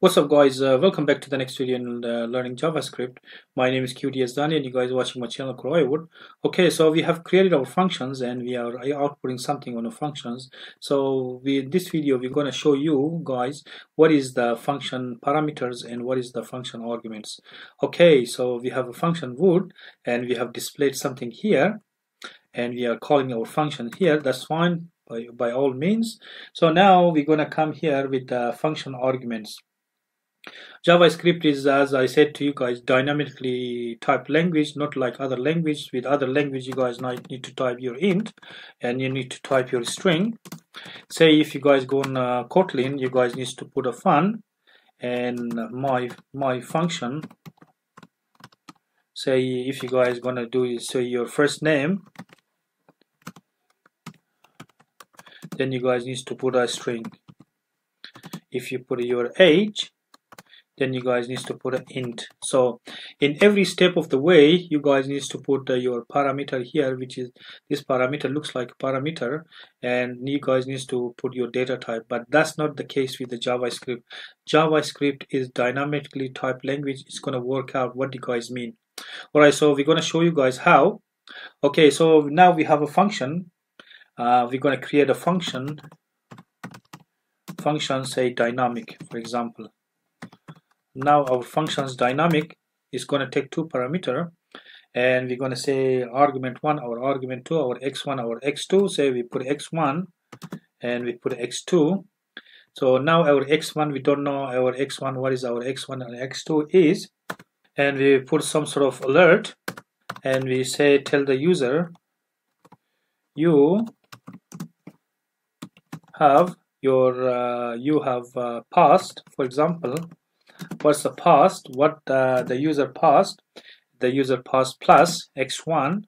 What's up, guys? Welcome back to the next video in learning JavaScript. My name is Dani, and you guys are watching my channel Croywood. Okay, so we have created our functions and we are outputting something on the functions. So in this video we're going to show you guys what is the function parameters and what is the function arguments. Okay, so we have a function would and we have displayed something here and we are calling our function here. That's fine by all means. So now we're going to come here with the function arguments. JavaScript is, as I said to you guys, dynamically typed language, not like other language. With other language, you guys need to type your int and you need to type your string. Say if you guys go on Kotlin, you guys need to put a fun and my function. Say if you guys gonna do say your first name, then you guys need to put a string. If you put your age, then you guys need to put an int. So in every step of the way, you guys need to put your parameter here, which is this parameter looks like a parameter, and you guys need to put your data type. But that's not the case with the JavaScript. JavaScript is dynamically typed language. It's gonna work out what you guys mean. All right, so we're gonna show you guys how. Okay, so now we have a function. We're gonna create a function say dynamic, for example. Now our function's dynamic is going to take two parameter, and we're going to say argument 1, our argument 2, our x1, our x2. Say we put x1 and we put x2. So now our x1, we don't know our x1, what is our x1 and x2 is, and we put some sort of alert and we say tell the user you have passed, for example. What's the past? What the user passed? The user passed plus x1.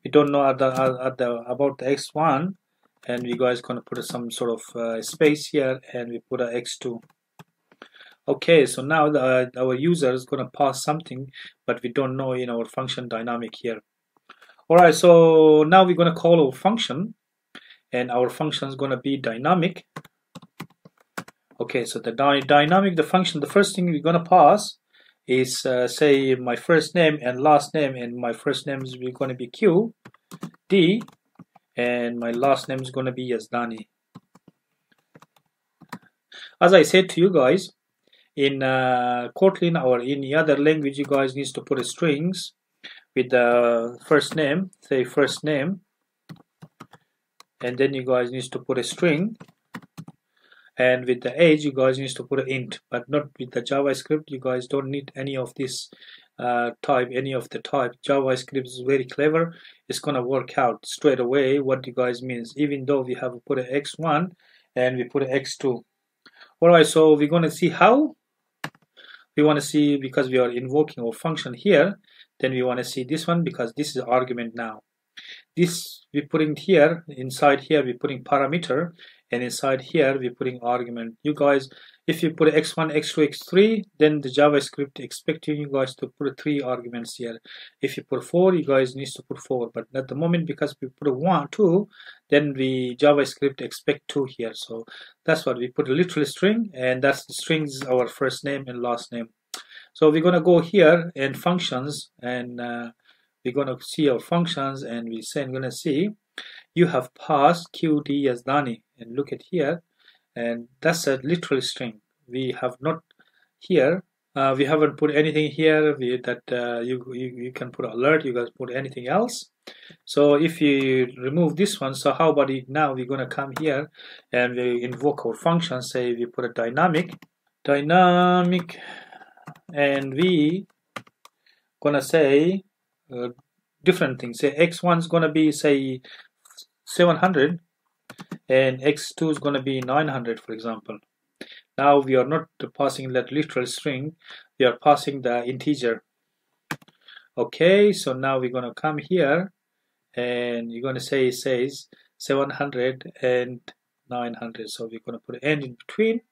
We don't know about the x1, and we guys gonna put some sort of space here, and we put a x2. Okay, so now our user is gonna pass something, but we don't know in our function dynamic here. All right, so now we're gonna call our function, and our function is gonna be dynamic. Okay, so the dynamic, the function, the first thing we're gonna pass is say my first name and last name, and my first name is going to be Q D, and my last name is going to be Yazdani. As I said to you guys, in Kotlin or any other language, you guys need to put strings with the first name, say first name, and then you guys need to put a string. And with the age, you guys need to put an int, but not with the JavaScript. You guys don't need any of this type, any of the type. JavaScript is very clever. It's gonna work out straight away what you guys means, even though we have put an x1 and we put an x2. All right, so we're gonna see how. We want to see because we are invoking our function here. Then we want to see this one because this is argument now. This we're putting here, inside here we're putting parameter, and inside here we're putting argument. You guys, if you put x1, x2, x3, then the JavaScript expecting you guys to put 3 arguments here. If you put 4, you guys need to put 4, but at the moment because we put 1, 2, then the JavaScript expect 2 here. So that's what we put a literal string, and that's the strings our first name and last name. So we're gonna go here and functions, and we're gonna see our functions, and we're gonna see you have passed QD Yazdani, and look at here, and that's a literal string. We have not here. We haven't put anything here you can put alert. You guys put anything else. So if you remove this one, so how about it now? We're gonna come here and we invoke our function. Say we put a dynamic, and we gonna say different things. Say x1 is gonna be say 700 and x2 is going to be 900, for example. Now we are not passing that literal string, we are passing the integer. Okay, so now we're going to come here and you're going to say, it says 700 and 900. So we're going to put an end in between.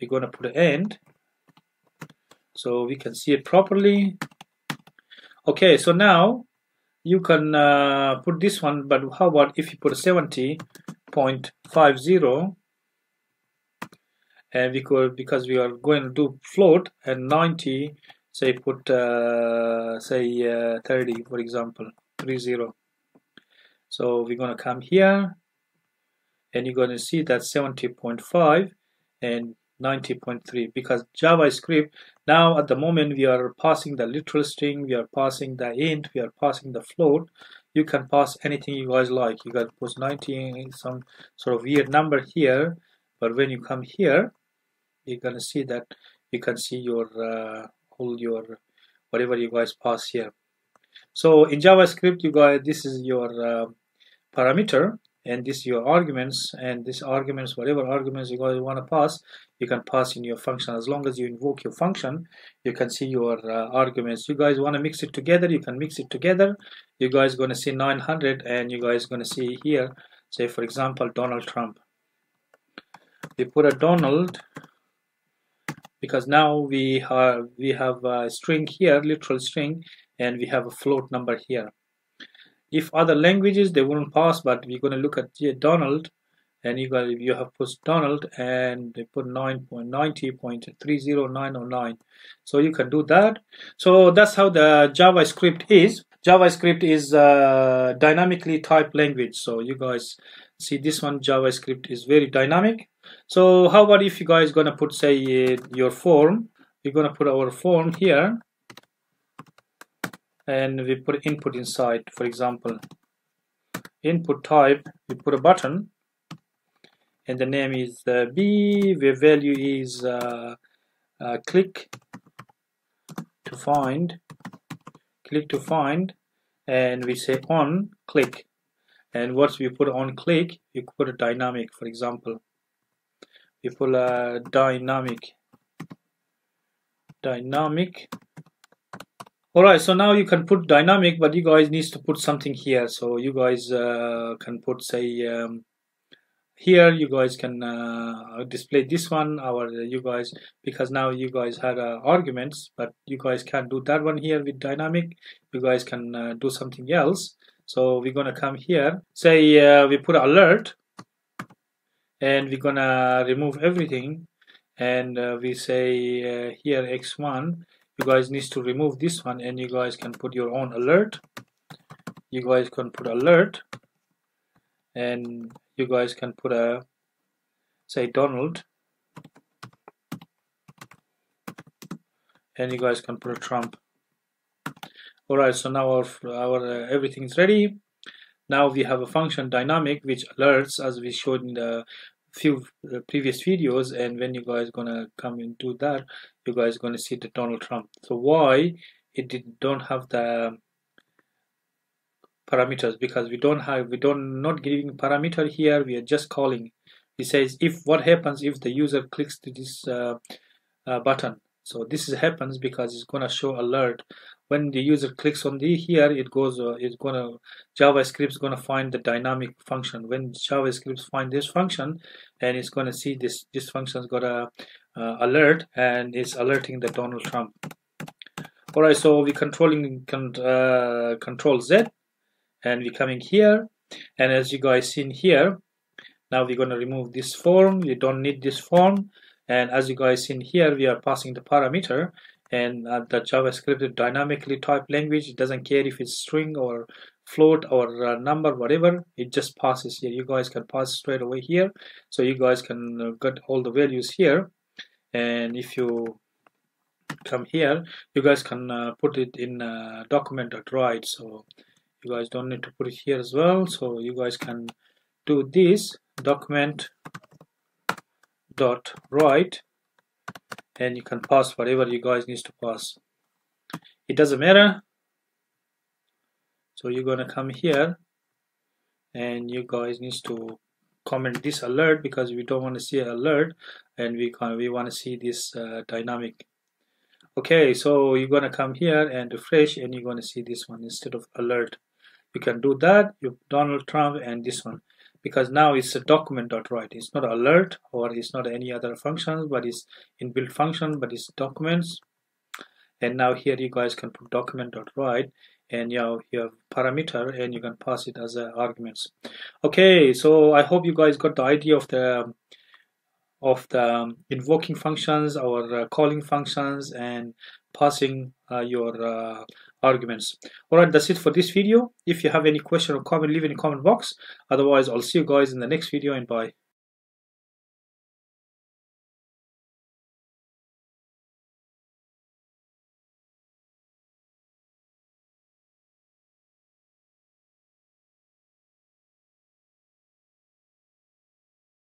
We're going to put an end so we can see it properly. Okay, so now you can put this one, but how about if you put a 70.50 and we could, because we are going to do float, and 90, say put 30 for example, 30. So we're going to come here and you're going to see that 70.5 and 90.3, because JavaScript now at the moment we are passing the literal string, we are passing the int, we are passing the float. You can pass anything you guys like. You guys put 90, some sort of weird number here, but when you come here you're going to see that you can see your all your whatever you guys pass here. So in JavaScript, you guys, this is your parameter, and this is your arguments, and these arguments, whatever arguments you guys want to pass, you can pass in your function. As long as you invoke your function, you can see your arguments. You guys want to mix it together, you can mix it together. You guys going to see 900, and you guys going to see here, say for example Donald Trump. We put a Donald because now we have a string here, literal string, and we have a float number here. If other languages, they wouldn't pass, but we're going to look at Donald, and you have put Donald and they put 9.90.30909. So you can do that. So that's how the JavaScript is. JavaScript is a dynamically typed language. So you guys see this one, JavaScript is very dynamic. So how about if you guys gonna put, say, your form? We're gonna put our form here, and we put input inside. For example, input type, we put a button, and the name is B. The value is click to find. Click to find, and we say on click. And once we put on click, you put a dynamic. For example, we put a dynamic. Alright, so now you can put dynamic, but you guys need to put something here. So you guys can put, say, here you guys can display this one, or you guys, because now you guys had arguments, but you guys can't do that one here with dynamic. You guys can do something else. So we're gonna come here, say we put alert, and we're gonna remove everything, and we say here x1. You guys need to remove this one, and you guys can put your own alert. You guys can put alert, and you guys can put a, say, Donald, and you guys can put a Trump. Alright, so now our everything is ready. Now we have a function dynamic which alerts, as we showed in the few previous videos, and when you guys gonna come and do that, you guys gonna see the Donald Trump. So why it don't have the parameters? Because we not giving parameter here, we are just calling. It says if what happens if the user clicks to this button. So this happens because it's gonna show alert when the user clicks on the here. It goes JavaScript's gonna find the dynamic function. When JavaScript find this function, and it's gonna see this function's got a alert, and it's alerting the Donald Trump. Alright, so we controlling control Z, and we're coming here, and as you guys seen here, now we're gonna remove this form. We don't need this form, and as you guys seen here, we are passing the parameter. And the JavaScript dynamically typed language, it doesn't care if it's string or float or number, whatever, it just passes here. You guys can pass straight away here, so you guys can get all the values here. And if you come here, you guys can put it in document.write. So you guys don't need to put it here as well. So you guys can do this document.write, and you can pass whatever you guys need to pass. It doesn't matter. So you're gonna come here, and you guys need to comment this alert, because we don't want to see an alert, and we want to see this dynamic. Okay, so you're gonna come here and refresh, and you're gonna see this one instead of alert. You can do that. You Donald Trump and this one, because now it's a document.write. It's not alert, or it's not any other functions, but it's inbuilt function, but it's documents. And now here you guys can put document.write, and you have parameter, and you can pass it as arguments. Okay, so I hope you guys got the idea of the of the invoking functions, our calling functions, and passing your arguments. Alright, that's it for this video. If you have any question or comment, leave in the comment box. Otherwise, I'll see you guys in the next video, and bye.